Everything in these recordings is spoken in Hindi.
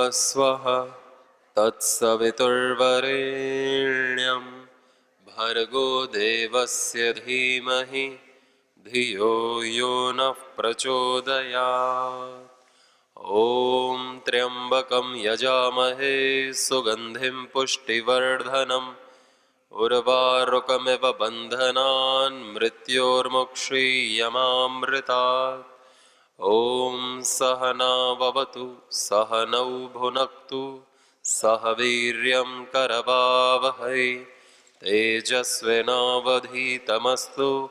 स्वः तत्सवितुर्वरेण्यं भर्गो देवस्य धीमहि धियो यो नः प्रचोदयात्। ॐ त्र्यम्बकं यजामहे सुगन्धिं पुष्टिवर्धनम् उर्वारुकमिव बन्धनान् मृत्योर्मुक्षीयमामृतात्। ॐ सहना भवतु सहनौ भुनक्तु सह वीर्यं करवावहै तेजस्विनावधीतमस्तु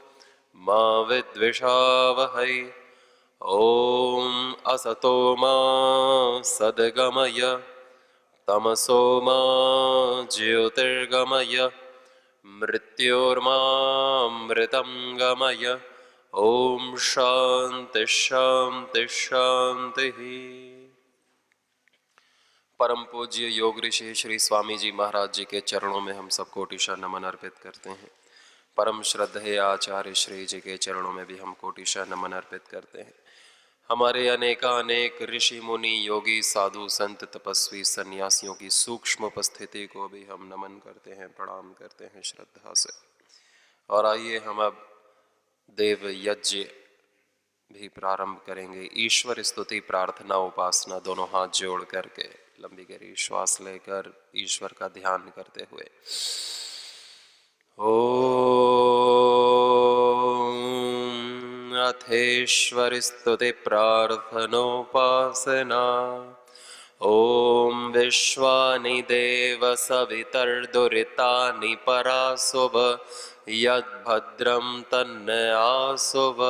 मा विद्विषावहै। ॐ असतो मा सद्गमय तमसो मा ज्योतिर्गमय मृत्योर्मामृतं गमय। ओम शांति शांति शांति। परम पूज्य योग ऋषि श्री स्वामी जी महाराज जी के चरणों में हम सब कोटिशः नमन अर्पित करते हैं। परम श्रद्धेय आचार्य श्री जी के चरणों में भी हम कोटिशः नमन अर्पित करते हैं। हमारे अनेकानेक ऋषि मुनि योगी साधु संत तपस्वी सन्यासियों की सूक्ष्म उपस्थिति को भी हम नमन करते हैं, प्रणाम करते हैं श्रद्धा से। और आइए हम अब देव यज्ञ भी प्रारंभ करेंगे। ईश्वर स्तुति प्रार्थना उपासना दोनों हाथ जोड़ करके लंबी गहरी श्वास लेकर ईश्वर का ध्यान करते हुए ओम अथेश्वर स्तुति प्रार्थनोपासना। ओम विश्वानि देव सवितर्दुरितानि परासुव यद्भद्रं तन्न आसुव।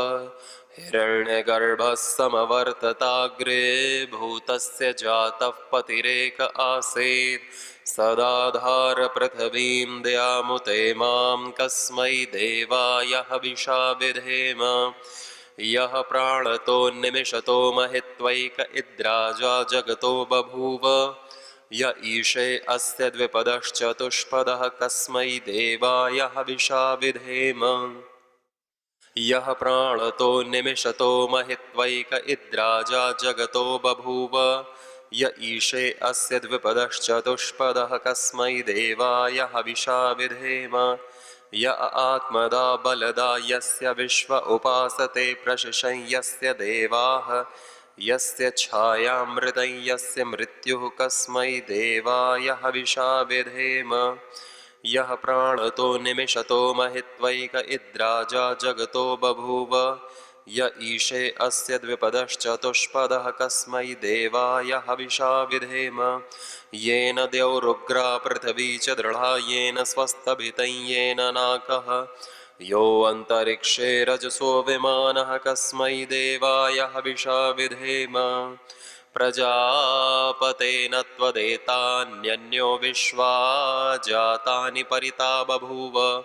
हिरण्यगर्भः समवर्तताग्रे भूतस्य जातः पतिरेक आसीत् सदाधार पृथिवीं द्यामुते मां कस्मै देवाय हविषा विधेम। यः प्राणतो निमिषतो महित्वैक इद्राजा जगतो बभूव। य ईशे अस्य द्विपदश्चतुष्पदः कस्मै देवाय हविषा विधेम। यः प्राणतो निमिषतो महित्वैक इद्राजा जगतो बभूव। य ईशे अस्य द्विपदश्चतुष्पदः कस्मै देवाय हविषा विधेम। य आत्मदा बलदा यस्य विश्व उपासते प्रशशं यस्य देवाः। यस्य छायामृतं यस्य मृत्युः कस्मै देवाय हविषा विधेम। यः प्राणतो निमिषतो महित्वैक इद्राजा जगतो बभूव। य ईशे अस्य द्विपदश्चतुष्पदः कस्मै देवाय हविषा विधेम। येन द्यौरुग्रा पृथिवी च दृढा येन स्वस्तभितं येन नाकः। यो अन्तरिक्षे रजसो विमानः कस्मै देवाय हविषा विधेम। प्रजापतेन त्वदेतान्यन्यो विश्वा जातानि परिता बभूव।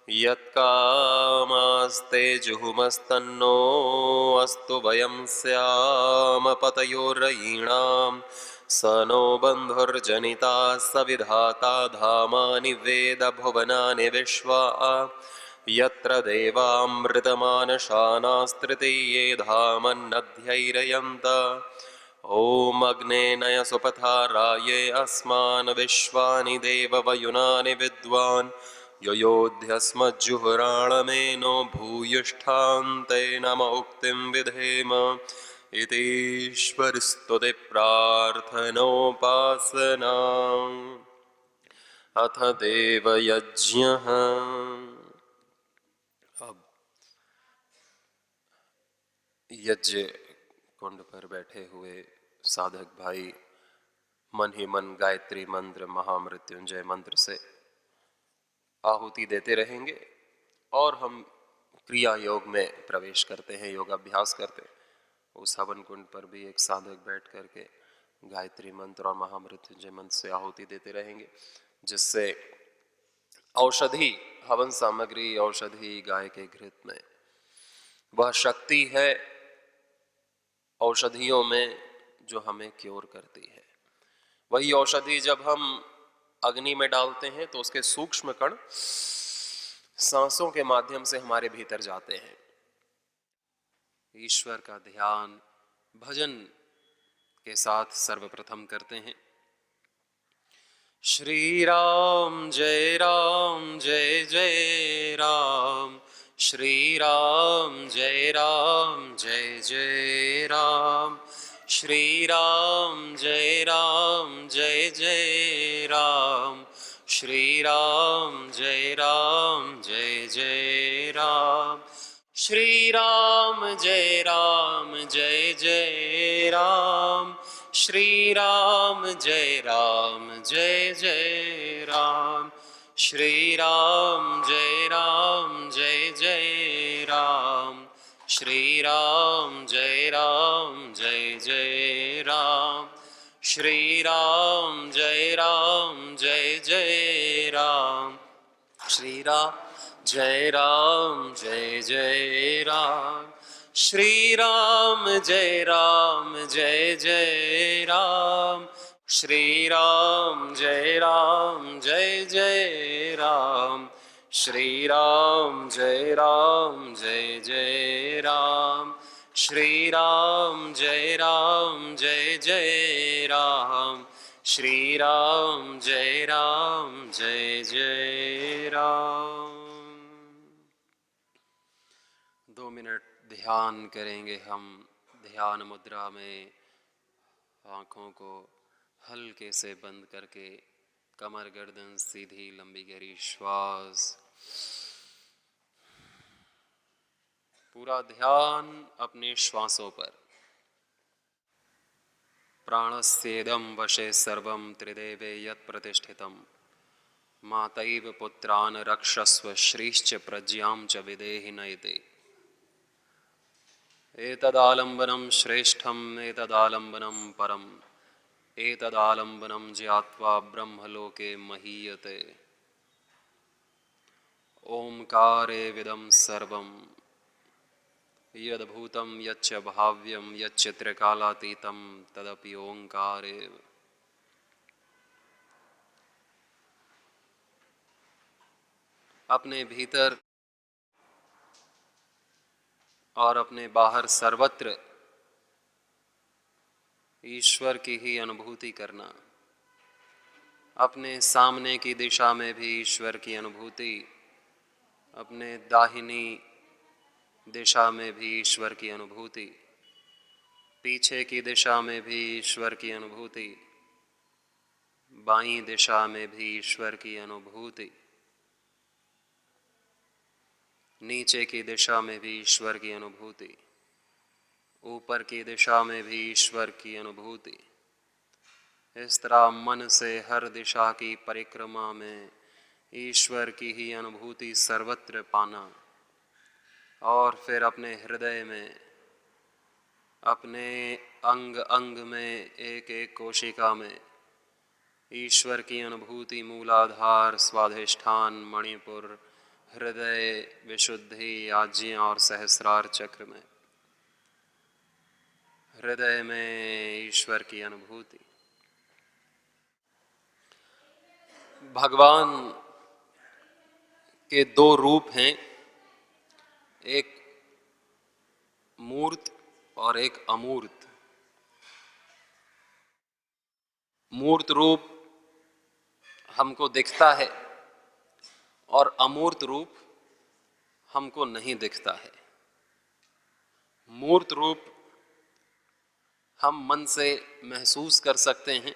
यत्कामास्ते जुहुमस्तन्नो अस्तु वयं स्याम पतयोरयीणां। स नो बन्धुर्जनिता स विधाता धामानि वेद भुवनानि विश्वा। यत्र देवामृतमानशानास्तृतीये धामन्नध्यैरयन्त। ओम अग्ने नय सुपथाराये अस्मान् विश्वानि देववयुनानि विद्वान्। योयोध्यस्मज्जुहुराणमेनो भूयिष्ठान्ते नम उक्तिं विधेम। इतीश्वरस्तुति प्रार्थनोपासना। अथ देवयज्ञः। अब यज्ञ कुंड पर बैठे हुए साधक भाई मन ही मन गायत्री मंत्र महामृत्युंजय मंत्र से आहुति देते रहेंगे और हम क्रिया योग में प्रवेश करते हैं, योगाभ्यास करते हैं। उस हवन कुंड पर भी एक साधक बैठ करके गायत्री मंत्र और महामृत्युंजय मंत्र से आहुति देते रहेंगे, जिससे औषधि हवन सामग्री औषधि गाय के घृत में वह शक्ति है औषधियों में जो हमें क्योर करती है। वही औषधि जब हम अग्नि में डालते हैं तो उसके सूक्ष्म कण सांसों के माध्यम से हमारे भीतर जाते हैं। ईश्वर का ध्यान भजन के साथ सर्वप्रथम करते हैं। श्री राम जय जय जय राम, श्री राम जय जय राम, श्री राम जय जय राम, श्री राम जय जय राम, श्री राम जय जय राम, श्री राम जय जय राम, श्री राम जय जय राम, श्री राम जय जय राम, श्री राम जय जय राम, श्री राम जय जय राम, श्री राम जय जय राम, श्री राम जय जय राम, श्री राम जय जय राम, श्री राम जय जय राम, श्री राम जय जय राम। 2 मिनट ध्यान करेंगे हम। ध्यान मुद्रा में आँखों को हल्के से बंद करके कमर गर्दन सीधी, लंबी गहरी श्वास, पूरा ध्यान अपने श्वासों पर। प्राणस्येदं वशे सर्वं त्रिदेवे यत् प्रतिष्ठितं, मातैव पुत्रान् रक्षस्व श्रीश्च प्रज्ञां च विदेहि नयते। एतदालम्बनं श्रेष्ठम् एतदालम्बनं परम्, एतदालम्बनं ज्ञात्वा ब्रह्मलोके महीयते। ओंकारे विदं सर्वं यद्भूतं यच्च भाव्यं यच्च त्रिकालातीतं तदपि ओंकारेव। अपने भीतर और अपने बाहर सर्वत्र ईश्वर की ही अनुभूति करना। अपने सामने की दिशा में भी ईश्वर की अनुभूति, अपने दाहिनी दिशा में भी ईश्वर की अनुभूति, पीछे की दिशा में भी ईश्वर की अनुभूति, बाईं दिशा में भी ईश्वर की अनुभूति, नीचे की दिशा में भी ईश्वर की अनुभूति, ऊपर की दिशा में भी ईश्वर की अनुभूति। इस तरह मन से हर दिशा की परिक्रमा में ईश्वर की ही अनुभूति सर्वत्र पाना, और फिर अपने हृदय में, अपने अंग अंग में, एक एक कोशिका में ईश्वर की अनुभूति मूलाधार, स्वाधिष्ठान, मणिपुर, हृदय, विशुद्धि, आज्ञा और सहस्रार चक्र में, हृदय में ईश्वर की अनुभूति। भगवान के 2 रूप हैं, एक मूर्त और एक अमूर्त। मूर्त रूप हमको दिखता है और अमूर्त रूप हमको नहीं दिखता है। मूर्त रूप हम मन से महसूस कर सकते हैं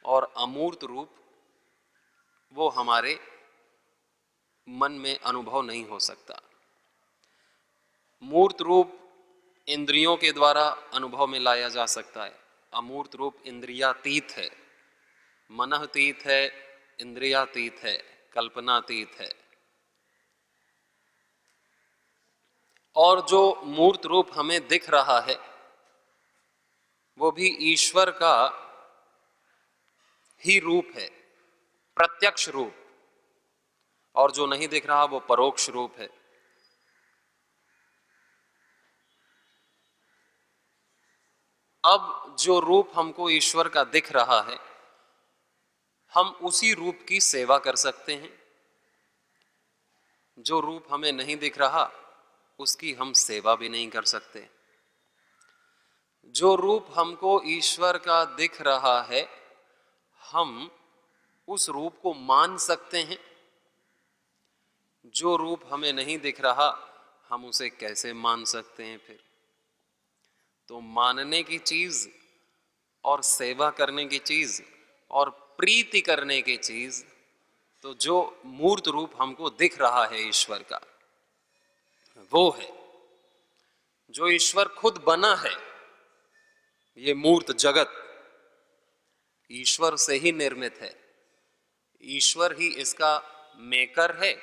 और अमूर्त रूप वो हमारे मन में अनुभव नहीं हो सकता। मूर्त रूप इंद्रियों के द्वारा अनुभव में लाया जा सकता है, अमूर्त रूप इंद्रियातीत है, मनःतीत है, इंद्रियातीत है, कल्पनातीत है। और जो मूर्त रूप हमें दिख रहा है वो भी ईश्वर का ही रूप है, प्रत्यक्ष रूप, और जो नहीं दिख रहा वो परोक्ष रूप है। अब जो रूप हमको ईश्वर का दिख रहा है, हम उसी रूप की सेवा कर सकते हैं। जो रूप हमें नहीं दिख रहा उसकी हम सेवा भी नहीं कर सकते। जो रूप हमको ईश्वर का दिख रहा है, हम उस रूप को मान सकते हैं। जो रूप हमें नहीं दिख रहा, हम उसे कैसे मान सकते हैं फिर? तो मानने की चीज और सेवा करने की चीज और प्रीति करने की चीज, तो जो मूर्त रूप हमको दिख रहा है ईश्वर का, वो है। जो ईश्वर खुद बना है, ये मूर्त जगत ईश्वर से ही निर्मित है। ईश्वर ही इसका मेकर है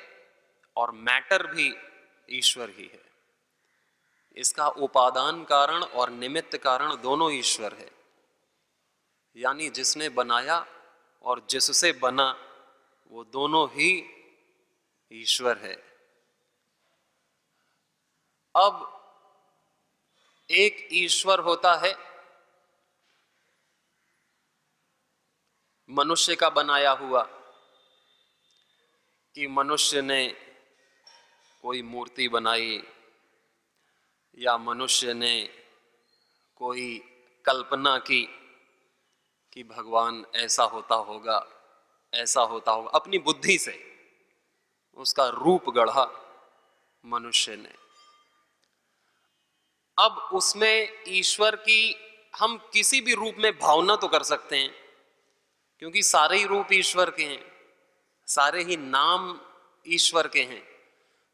और मैटर भी ईश्वर ही है। इसका उपादान कारण और निमित्त कारण दोनों ईश्वर है। यानी जिसने बनाया और जिससे बना, वो दोनों ही ईश्वर है। अब एक ईश्वर होता है मनुष्य का बनाया हुआ, कि मनुष्य ने कोई मूर्ति बनाई या मनुष्य ने कोई कल्पना की कि भगवान ऐसा होता होगा, ऐसा होता होगा, अपनी बुद्धि से उसका रूप गढ़ा मनुष्य ने। अब उसमें ईश्वर की हम किसी भी रूप में भावना तो कर सकते हैं, क्योंकि सारे ही रूप ईश्वर के हैं, सारे ही नाम ईश्वर के हैं।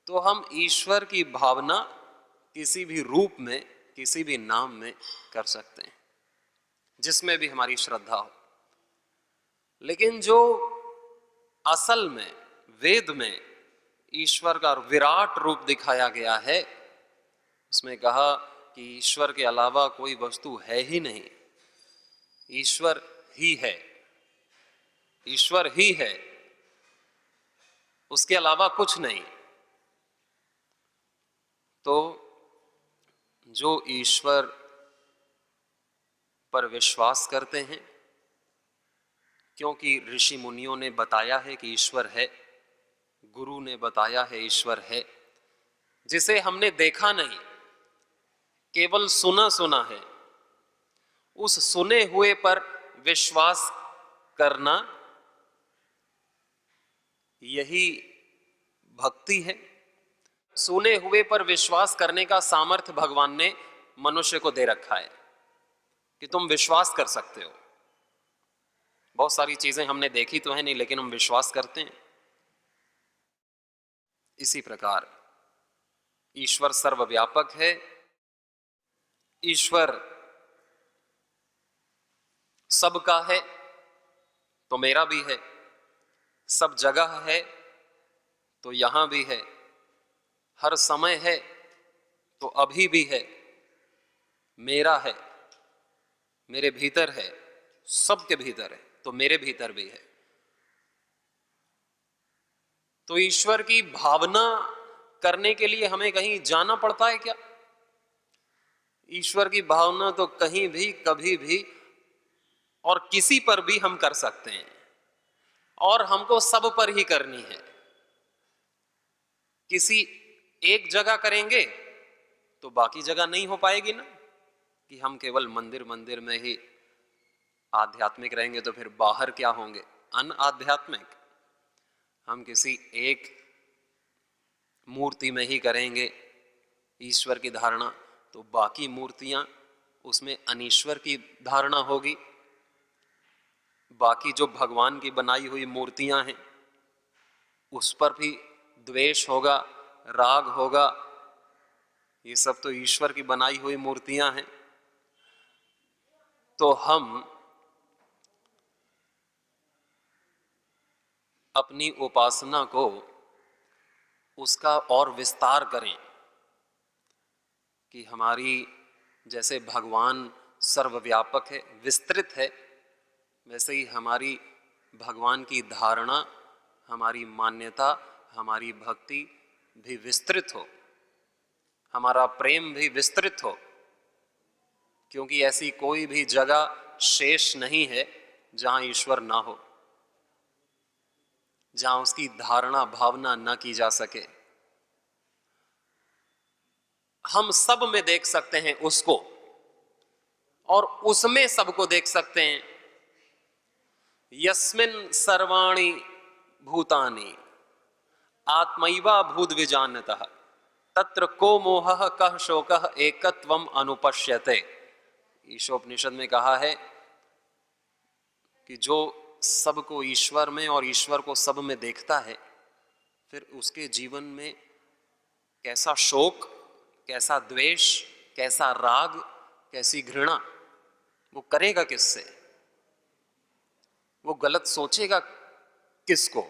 तो हम ईश्वर की भावना किसी भी रूप में, किसी भी नाम में कर सकते हैं, जिसमें भी हमारी श्रद्धा हो। लेकिन जो असल में वेद में ईश्वर का विराट रूप दिखाया गया है, उसमें कहा कि ईश्वर के अलावा कोई वस्तु है ही नहीं, ईश्वर ही है, ईश्वर ही है, उसके अलावा कुछ नहीं। तो जो ईश्वर पर विश्वास करते हैं, क्योंकि ऋषि मुनियों ने बताया है कि ईश्वर है, गुरु ने बताया है ईश्वर है, जिसे हमने देखा नहीं, केवल सुना सुना है, उस सुने हुए पर विश्वास करना, यही भक्ति है। सुने हुए पर विश्वास करने का सामर्थ्य भगवान ने मनुष्य को दे रखा है कि तुम विश्वास कर सकते हो। बहुत सारी चीजें हमने देखी तो है नहीं, लेकिन हम विश्वास करते हैं। इसी प्रकार ईश्वर सर्वव्यापक है, ईश्वर सबका है तो मेरा भी है, सब जगह है तो यहां भी है, हर समय है तो अभी भी है, मेरा है, मेरे भीतर है, सबके भीतर है तो मेरे भीतर भी है। तो ईश्वर की भावना करने के लिए हमें कहीं जाना पड़ता है क्या? ईश्वर की भावना तो कहीं भी, कभी भी और किसी पर भी हम कर सकते हैं, और हमको सब पर ही करनी है। किसी एक जगह करेंगे तो बाकी जगह नहीं हो पाएगी ना, कि हम केवल मंदिर मंदिर में ही आध्यात्मिक रहेंगे तो फिर बाहर क्या होंगे, अनआध्यात्मिक। हम किसी एक मूर्ति में ही करेंगे ईश्वर की धारणा, तो बाकी मूर्तियां, उसमें अनीश्वर की धारणा होगी। बाकी जो भगवान की बनाई हुई मूर्तियां हैं, उस पर भी द्वेष होगा, राग होगा। ये सब तो ईश्वर की बनाई हुई मूर्तियां हैं। तो हम अपनी उपासना को उसका और विस्तार करें, कि हमारी, जैसे भगवान सर्वव्यापक है, विस्तृत है, वैसे ही हमारी भगवान की धारणा, हमारी मान्यता, हमारी भक्ति भी विस्तृत हो, हमारा प्रेम भी विस्तृत हो। क्योंकि ऐसी कोई भी जगह शेष नहीं है जहां ईश्वर ना हो, जहां उसकी धारणा भावना ना की जा सके। हम सब में देख सकते हैं उसको, और उसमें सबको देख सकते हैं। यस्मिन् सर्वाणि भूतानि आत्मैवा भूद विजानतः तत्र को मोहः कः शोकः एकत्वम अनुपश्यते। ईशोपनिषद में कहा है कि जो सबको ईश्वर में और ईश्वर को सब में देखता है, फिर उसके जीवन में कैसा शोक, कैसा द्वेष, कैसा राग, कैसी घृणा, वो करेगा किससे? वो गलत सोचेगा किसको?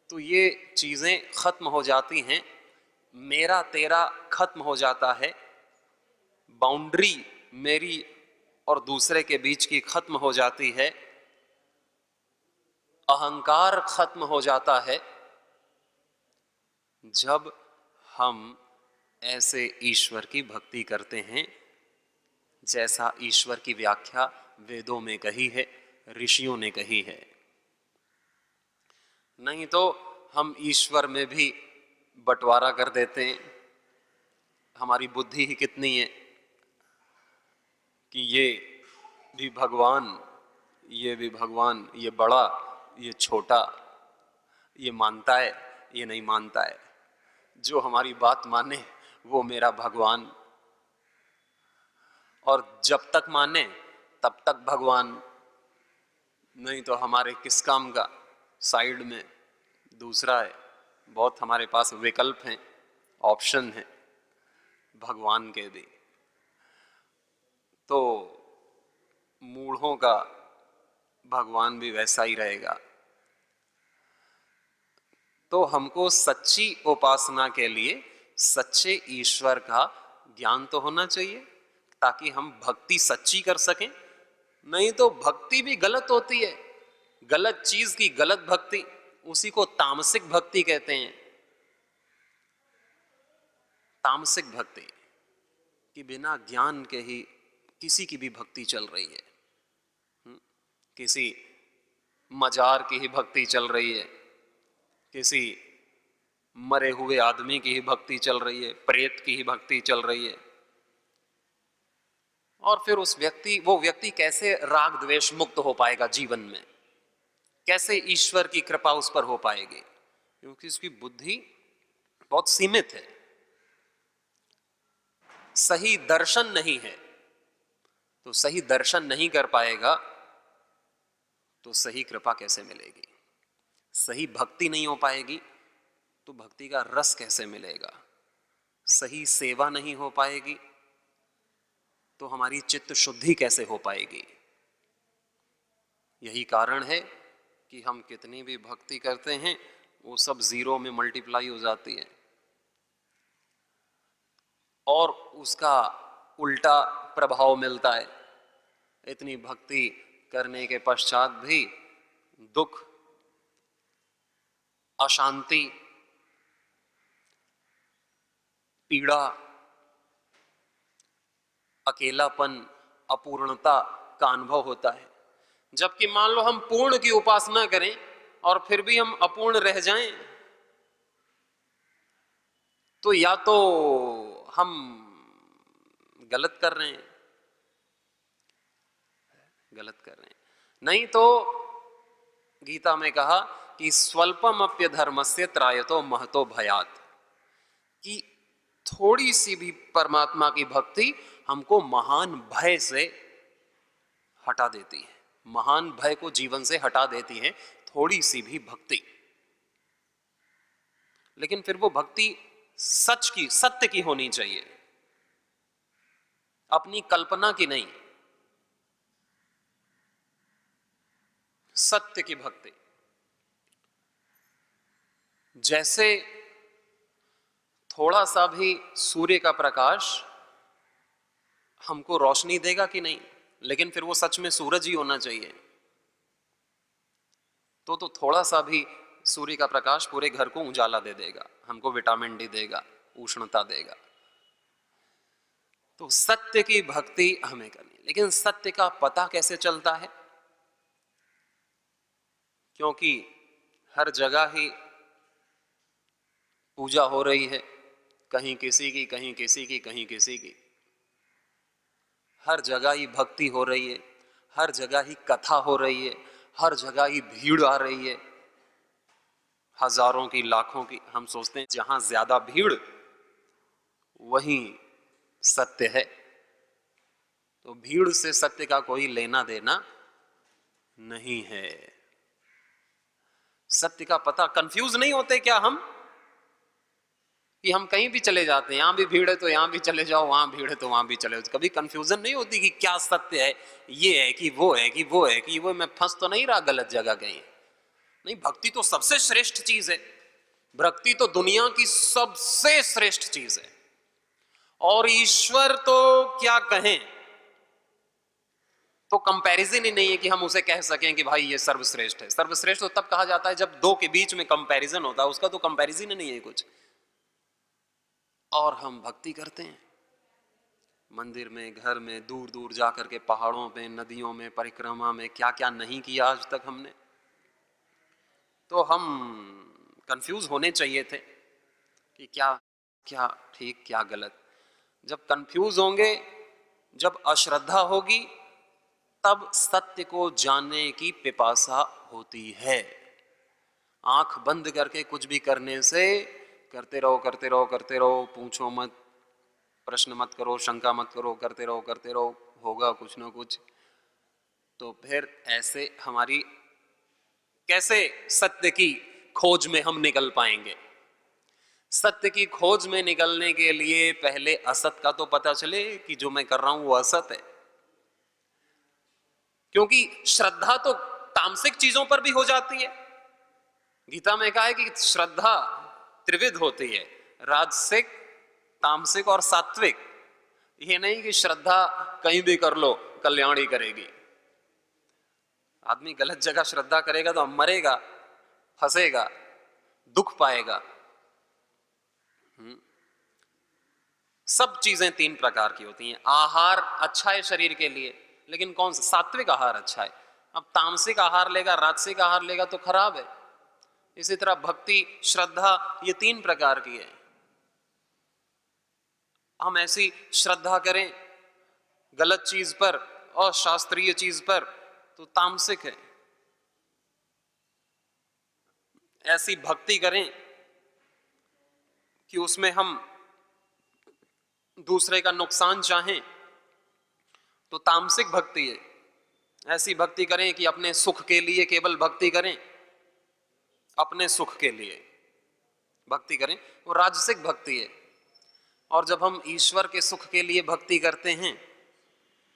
तो ये चीजें खत्म हो जाती हैं, मेरा तेरा खत्म हो जाता है, बाउंड्री मेरी और दूसरे के बीच की खत्म हो जाती है, अहंकार खत्म हो जाता है जब हम ऐसे ईश्वर की भक्ति करते हैं जैसा ईश्वर की व्याख्या वेदों में कही है, ऋषियों ने कही है। नहीं तो हम ईश्वर में भी बंटवारा कर देते हैं। हमारी बुद्धि ही कितनी है कि ये भी भगवान, ये भी भगवान, ये बड़ा, ये छोटा, ये मानता है, ये नहीं मानता है। जो हमारी बात माने वो मेरा भगवान, और जब तक माने तब तक भगवान, नहीं तो हमारे किस काम का, साइड में दूसरा है। बहुत हमारे पास विकल्प हैं, ऑप्शन हैं भगवान के भी। तो मूढ़ों का भगवान भी वैसा ही रहेगा। तो हमको सच्ची उपासना के लिए सच्चे ईश्वर का ज्ञान तो होना चाहिए ताकि हम भक्ति सच्ची कर सकें। नहीं तो भक्ति भी गलत होती है, गलत चीज की गलत भक्ति, उसी को तामसिक भक्ति कहते हैं। तामसिक भक्ति कि बिना ज्ञान के ही किसी की भी भक्ति चल रही है, किसी मजार की ही भक्ति चल रही है, किसी मरे हुए आदमी की ही भक्ति चल रही है, प्रेत की ही भक्ति चल रही है। और फिर वो व्यक्ति कैसे राग द्वेष मुक्त हो पाएगा जीवन में? कैसे ईश्वर की कृपा उस पर हो पाएगी? क्योंकि उसकी बुद्धि बहुत सीमित है, सही दर्शन नहीं है। तो सही दर्शन नहीं कर पाएगा तो सही कृपा कैसे मिलेगी? सही भक्ति नहीं हो पाएगी तो भक्ति का रस कैसे मिलेगा? सही सेवा नहीं हो पाएगी तो हमारी चित्त शुद्धि कैसे हो पाएगी? यही कारण है कि हम कितनी भी भक्ति करते हैं वो सब जीरो में मल्टीप्लाई हो जाती है, और उसका उल्टा प्रभाव मिलता है। इतनी भक्ति करने के पश्चात भी दुख, अशांति, पीड़ा, अकेलापन, अपूर्णता का अनुभव होता है। जबकि मान लो हम पूर्ण की उपासना करें और फिर भी हम अपूर्ण रह जाएं, तो या तो हम गलत कर रहे हैं, नहीं तो गीता में कहा कि स्वल्पम अप्य धर्मस्य त्रायतो महतो भयात, कि थोड़ी सी भी परमात्मा की भक्ति हमको महान भय से हटा देती है, महान भय को जीवन से हटा देती है थोड़ी सी भी भक्ति। लेकिन फिर वो भक्ति सच की, सत्य की होनी चाहिए, अपनी कल्पना की नहीं, सत्य की भक्ति। जैसे थोड़ा सा भी सूर्य का प्रकाश हमको रोशनी देगा कि नहीं, लेकिन फिर वो सच में सूरज ही होना चाहिए। तो थोड़ा सा भी सूर्य का प्रकाश पूरे घर को उजाला दे देगा, हमको विटामिन डी देगा, उष्णता देगा। तो सत्य की भक्ति हमें करनी। लेकिन सत्य का पता कैसे चलता है? क्योंकि हर जगह ही पूजा हो रही है, कहीं किसी की, कहीं किसी की, कहीं किसी की। हर जगह ही भक्ति हो रही है, हर जगह ही कथा हो रही है, हर जगह ही भीड़ आ रही है, हजारों की लाखों की। हम सोचते हैं जहां ज्यादा भीड़ वहीं सत्य है। तो भीड़ से सत्य का कोई लेना देना नहीं है। सत्य का पता, कंफ्यूज नहीं होते क्या हम कि हम कहीं भी चले जाते हैं, यहां भी भीड़ है तो यहां भी चले जाओ, वहां भीड़ है तो वहां भी चले जाओ। कभी कंफ्यूजन नहीं होती कि क्या सत्य है, ये है कि वो है कि वो है कि वो, मैं फंस तो नहीं रहा गलत जगह कहीं? नहीं, भक्ति तो सबसे श्रेष्ठ चीज है। भक्ति तो दुनिया की सबसे श्रेष्ठ चीज है। और ईश्वर तो क्या कहें, तो कंपैरिजन ही नहीं है कि हम उसे कह सकें कि भाई ये सर्वश्रेष्ठ है। सर्वश्रेष्ठ तो तब कहा जाता है जब दो के बीच में कंपैरिजन होता है, उसका तो कंपैरिजन ही नहीं है कुछ। और हम भक्ति करते हैं मंदिर में, घर में, दूर दूर जाकर के, पहाड़ों पे, नदियों में, परिक्रमा में, क्या क्या नहीं किया आज तक हमने। तो हम कंफ्यूज होने चाहिए थे कि क्या क्या ठीक क्या गलत। जब कंफ्यूज होंगे, जब अश्रद्धा होगी, तब सत्य को जानने की पिपासा होती है। आंख बंद करके कुछ भी करने से, करते रहो करते रहो करते रहो, पूछो मत, प्रश्न मत करो, शंका मत करो, करते रहो, होगा कुछ ना कुछ। तो फिर ऐसे हमारी कैसे सत्य की खोज में हम निकल पाएंगे? सत्य की खोज में निकलने के लिए पहले असत का तो पता चले कि जो मैं कर रहा हूं वो असत है। क्योंकि श्रद्धा तो तामसिक चीजों पर भी हो जाती है। गीता में कहा है कि श्रद्धा त्रिविध होती है, राजसिक, तामसिक और सात्विक। ये नहीं कि श्रद्धा कहीं भी कर लो कल्याण ही करेगी। आदमी गलत जगह श्रद्धा करेगा तो मरेगा, फंसेगा, दुख पाएगा। सब चीजें तीन प्रकार की होती हैं। आहार अच्छा है शरीर के लिए, लेकिन कौन सा? सात्विक आहार अच्छा है। अब तामसिक आहार लेगा, राजसिक आहार लेगा तो खराब है। इसी तरह भक्ति, श्रद्धा, ये तीन प्रकार की है। हम ऐसी श्रद्धा करें गलत चीज पर और शास्त्रीय चीज पर तो तामसिक है। ऐसी भक्ति करें कि उसमें हम दूसरे का नुकसान चाहें तो तामसिक भक्ति है। ऐसी भक्ति करें कि अपने सुख के लिए केवल भक्ति करें, अपने सुख के लिए भक्ति करें, वो राजसिक भक्ति है। और जब हम ईश्वर के सुख के लिए भक्ति करते हैं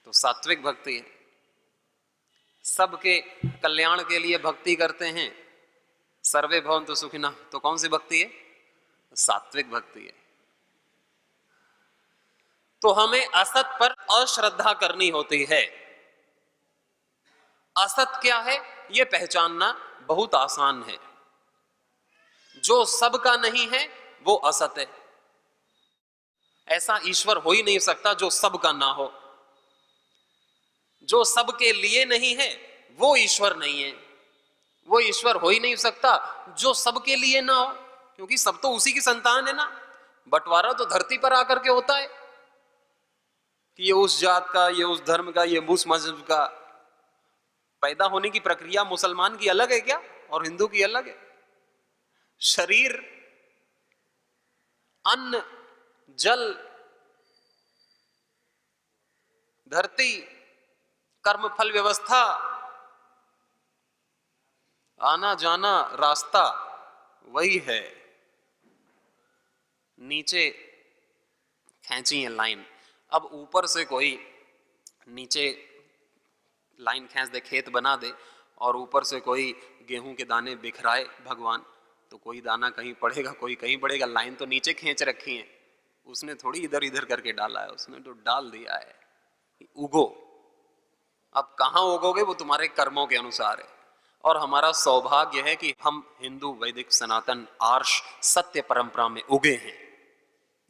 तो सात्विक भक्ति है। सबके कल्याण के लिए भक्ति करते हैं, सर्वे भवन्तु सुखिनः, तो कौन सी भक्ति है? सात्विक भक्ति है। तो हमें असत पर अश्रद्धा करनी होती है। असत क्या है यह पहचानना बहुत आसान है। जो सबका नहीं है वो असत है। ऐसा ईश्वर हो ही नहीं सकता जो सबका ना हो। जो सबके लिए नहीं है वो ईश्वर नहीं है। वो ईश्वर हो ही नहीं सकता जो सबके लिए ना हो, क्योंकि सब तो उसी की संतान है ना। बंटवारा तो धरती पर आकर के होता है कि ये उस जात का, ये उस धर्म का, ये उस मजहब का। पैदा होने की प्रक्रिया मुसलमान की अलग है क्या और हिंदू की अलग है? शरीर, अन्न, जल, धरती, कर्म फल व्यवस्था, आना जाना रास्ता वही है। नीचे खींची है लाइन, अब ऊपर से कोई नीचे लाइन खींच दे, खेत बना दे, और ऊपर से कोई गेहूं के दाने बिखराए भगवान, तो कोई दाना कहीं पड़ेगा, कोई कहीं पड़ेगा। लाइन तो नीचे खींच रखी है, उसने थोड़ी इधर इधर करके डाला है, उसने तो डाल दिया है उगो। अब कहां उगोगे वो तुम्हारे कर्मों के अनुसार है। और हमारा सौभाग्य है कि हम हिंदू वैदिक सनातन आर्ष सत्य परंपरा में उगे हैं।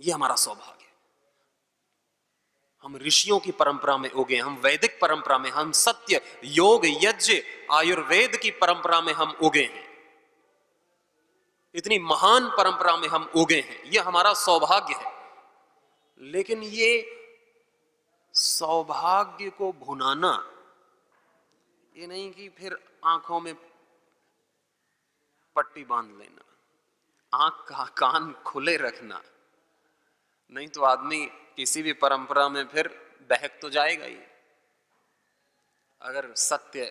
ये हमारा सौभाग्य है। हम ऋषियों की परंपरा में उगे, हम वैदिक परंपरा में, हम सत्य, योग, यज्ञ, आयुर्वेद की परंपरा में हम उगे हैं। इतनी महान परंपरा में हम उगे हैं, यह हमारा सौभाग्य है। लेकिन ये सौभाग्य को भुनाना ये नहीं कि फिर आंखों में पट्टी बांध लेना, आंख का कान खुले रखना, नहीं तो आदमी किसी भी परंपरा में फिर बहक तो जाएगा ही। अगर सत्य,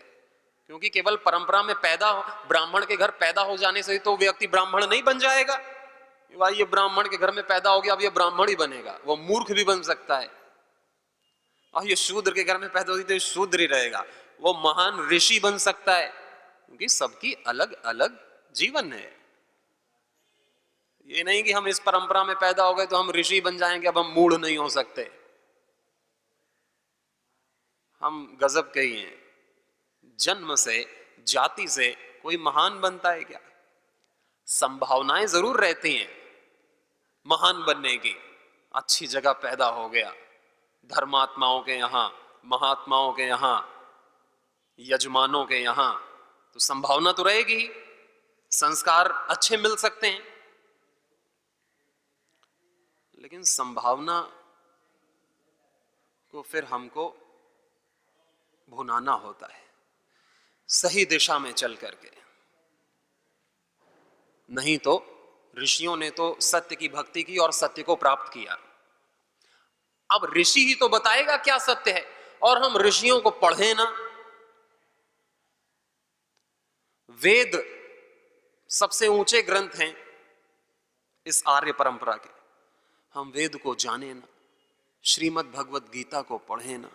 क्योंकि केवल परंपरा में पैदा हो, ब्राह्मण के घर पैदा हो जाने से तो व्यक्ति ब्राह्मण नहीं बन जाएगा। भाई ये ब्राह्मण के घर में पैदा हो गया, अब ये ब्राह्मण ही बनेगा, वो मूर्ख भी बन सकता है। और ये शूद्र के घर में पैदा होती तो शूद्र ही रहेगा, वो महान ऋषि बन सकता है, क्योंकि सबकी अलग अलग जीवन है। ये नहीं कि हम इस परंपरा में पैदा हो गए तो हम ऋषि बन जाएंगे, अब हम मूढ़ नहीं हो सकते। हम गजब के ही हैं। जन्म से, जाति से कोई महान बनता है क्या? संभावनाएं जरूर रहती हैं महान बनने की। अच्छी जगह पैदा हो गया, धर्मात्माओं के यहां, महात्माओं के यहां, यजमानों के यहां, तो संभावना तो रहेगी ही, संस्कार अच्छे मिल सकते हैं। लेकिन संभावना को फिर हमको भुनाना होता है सही दिशा में चल करके। नहीं तो ऋषियों ने तो सत्य की भक्ति की और सत्य को प्राप्त किया। अब ऋषि ही तो बताएगा क्या सत्य है, और हम ऋषियों को पढ़े ना। वेद सबसे ऊंचे ग्रंथ हैं इस आर्य परंपरा के, हम वेद को जाने ना, श्रीमद् भगवत गीता को पढ़े ना,